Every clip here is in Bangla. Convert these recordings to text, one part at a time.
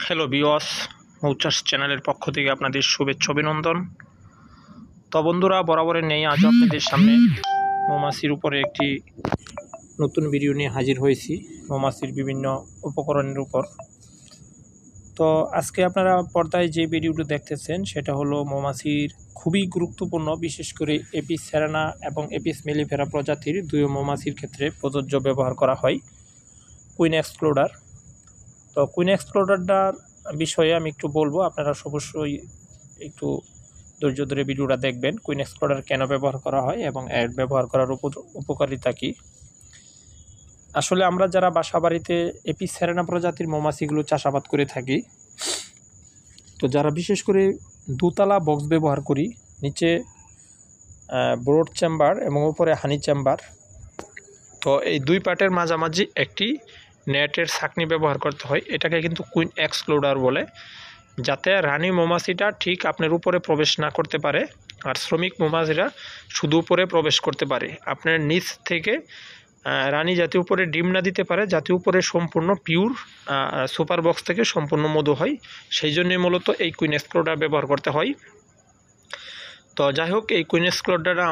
হ্যালো ভিউয়ার্স, মৌচাষ চ্যানেলের পক্ষ থেকে আপনাদের শুভেচ্ছা অভিনন্দন। তো বন্ধুরা, বরাবরের নেই আজ আপনাদের সামনে মৌমাছির উপরে একটি নতুন ভিডিও নিয়ে হাজির হয়েছি, মৌমাছির বিভিন্ন উপকরণের উপর। তো আজকে আপনারা পর্দায় যে ভিডিওটি দেখতেছেন সেটা হলো মৌমাছির খুবই গুরুত্বপূর্ণ, বিশেষ করে এপিস সেরানা এবং এপিস মেলিফেরা প্রজাতির দুই মৌমাছির ক্ষেত্রে প্রযোজ্য ব্যবহার করা হয় কুইন এক্সপ্লোডার। তো কুইন এক্সপ্লোডারটার বিষয়ে আমি একটু বলবো, আপনারা অবশ্যই একটু ধৈর্য ধরে ভিডিওটা দেখবেন। কুইন এক্সপ্লোডার কেন ব্যবহার করা হয় এবং এর ব্যবহার করার উপকারিতা কী। আসলে আমরা যারা বাসা বাড়িতে এপিস সেরানা প্রজাতির মৌমাছিগুলো চাষাবাদ করে থাকি, তো যারা বিশেষ করে দুতলা বক্স ব্যবহার করি, নিচে ব্রড চেম্বার এবং উপরে হানি চেম্বার, তো এই দুই পার্টের মাঝামাঝি একটি নেটের ছাঁকনি ব্যবহার করতে হয়। এটাকে কিন্তু কুইন এক্সপ্লোডার বলে, যাতে রানী মৌমাছিটা ঠিক আপনার উপরে প্রবেশ না করতে পারে আর শ্রমিক মৌমাছিরা শুধু উপরে প্রবেশ করতে পারে। আপনার নিচ থেকে রানী যাতে উপরে ডিম না দিতে পারে, যাতে উপরে সম্পূর্ণ পিওর সুপার বক্স থেকে সম্পূর্ণ মধু হয়, সেই জন্যই মূলত এই কুইন এক্সপ্লোডার ব্যবহার করতে হয়। তো যাই হোক, এই কুইন এক্সপ্লোডারটা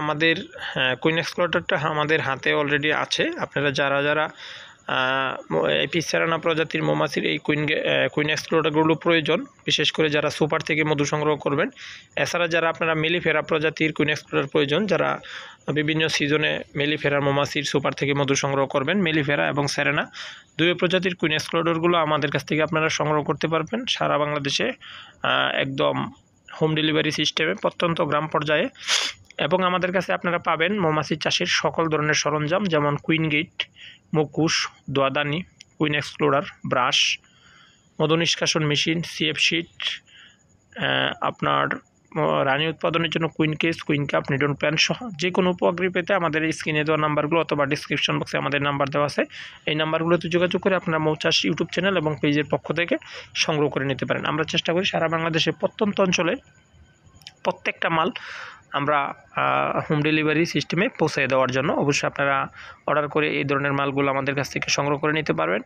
আমাদের হাতে অলরেডি আছে। আপনারা যারা এপিস সেরানা প্রজাতির মৌমাছির এই কুইন এক্সপ্লোডারগুলো প্রয়োজন, বিশেষ করে যারা সুপার থেকে মধু সংগ্রহ করবেন, এছাড়া যারা আপনারা মেলিফেরা প্রজাতির কুইন এক্সপ্লোডার প্রয়োজন, যারা বিভিন্ন সিজনে মেলিফেরা মৌমাছির সুপার থেকে মধু সংগ্রহ করবেন, মেলিফেরা এবং সেরেনা দুই প্রজাতির কুইন এক্সপ্লোডারগুলো আমাদের কাছ থেকে আপনারা সংগ্রহ করতে পারবেন সারা বাংলাদেশে, একদম হোম ডেলিভারি সিস্টেমে প্রত্যন্ত গ্রাম পর্যায়ে। এবং আমাদের কাছে আপনারা পাবেন মৌমাছি চাষের সকল ধরনের সরঞ্জাম, যেমন কুইন গেট, মুকুশ, দোয়াদানি, কুইন এক্সপ্লোডার, ব্রাশ, মধু নিষ্কাশন মেশিন, সিএফ শিট, আপনার রানী উৎপাদনের জন্য কুইন কেস, কুইন কাপ, নিডন প্যান সহ যে কোনো উপগ্রহ পেতে আমাদের এই স্ক্রিনে দেওয়া নাম্বারগুলো অথবা ডিসক্রিপশন বক্সে আমাদের নাম্বার দেওয়া আছে, এই নাম্বারগুলোতে যোগাযোগ করে আপনারা মৌচাষ ইউটিউব চ্যানেল এবং পেজের পক্ষ থেকে সংগ্রহ করে নিতে পারেন। আমরা চেষ্টা করি সারা বাংলাদেশের প্রত্যন্ত অঞ্চলে প্রত্যেকটা মাল আমরা হোম ডেলিভারি সিস্টেমে পৌঁছে দেওয়ার জন্য। অবশ্যই আপনারা অর্ডার করে এই ধরনের মালগুলো আমাদের কাছ থেকে সংগ্রহ করে নিতে পারবেন।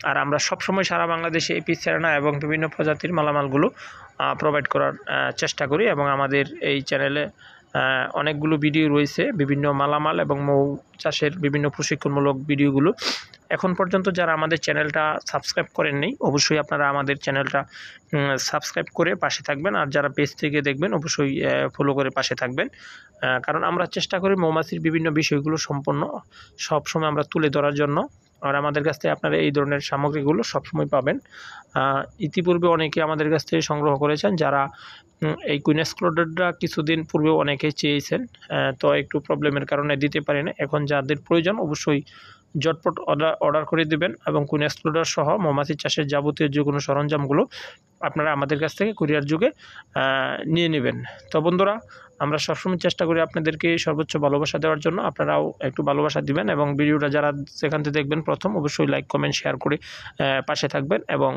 আর আমরা সবসময় সারা বাংলাদেশে এপিস সেরানা এবং বিভিন্ন প্রজাতির মালামালগুলো প্রোভাইড করার চেষ্টা করি। এবং আমাদের এই চ্যানেলে অনেকগুলো ভিডিও রয়েছে, বিভিন্ন মালামাল এবং মৌ চাষের বিভিন্ন প্রশিক্ষণমূলক ভিডিওগুলো। এখন পর্যন্ত যারা আমাদের চ্যানেলটা সাবস্ক্রাইব করেননি, অবশ্যই আপনারা আমাদের চ্যানেলটা সাবস্ক্রাইব করে পাশে থাকবেন। আর যারা পেজ থেকে দেখবেন, অবশ্যই ফলো করে পাশে থাকবেন, কারণ আমরা চেষ্টা করি মৌমাছির বিভিন্ন বিষয়গুলো সবসময় আমরা তুলে ধরার জন্য। আর আমাদের কাছ থেকে আপনারা এই ধরনের সামগ্রীগুলো সবসময় পাবেন। ইতিপূর্বে অনেকে আমাদের কাছ থেকে সংগ্রহ করেছেন, যারা এই কুইন এক্সপ্লোডারটা কিছুদিন পূর্বে অনেকেই চেয়েছেন, তো একটু প্রবলেমের কারণে দিতে পারি না। এখন যাদের প্রয়োজন অবশ্যই ঝটপট অর্ডার করে দেবেন এবং কুইন এক্সপ্লোডার সহ মৌমাছি চাষের যাবতীয় যে কোনো সরঞ্জামগুলো আপনারা আমাদের কাছ থেকে কুরিয়ার যুগে নিয়ে নেবেন। তো বন্ধুরা, আমরা সবসময় চেষ্টা করি আপনাদেরকে সর্বোচ্চ ভালোবাসা দেওয়ার জন্য। আপনারাও একটু ভালোবাসা দিবেন এবং ভিডিওটা যারা সেখান থেকে দেখবেন প্রথম, অবশ্যই লাইক কমেন্ট শেয়ার করে পাশে থাকবেন এবং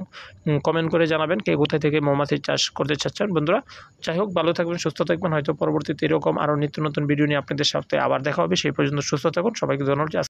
কমেন্ট করে জানাবেন কে কোথায় থেকে মৌমাছি চাষ করতে চাচ্ছেন। বন্ধুরা, যাই হোক, ভালো থাকবেন, সুস্থ থাকবেন। হয়তো পরবর্তীতে এরকম আরও নিত্য নতুন ভিডিও নিয়ে আপনাদের সাথে আবার দেখা হবে। সেই পর্যন্ত সুস্থ থাকুন। সবাইকে ধন্যবাদ।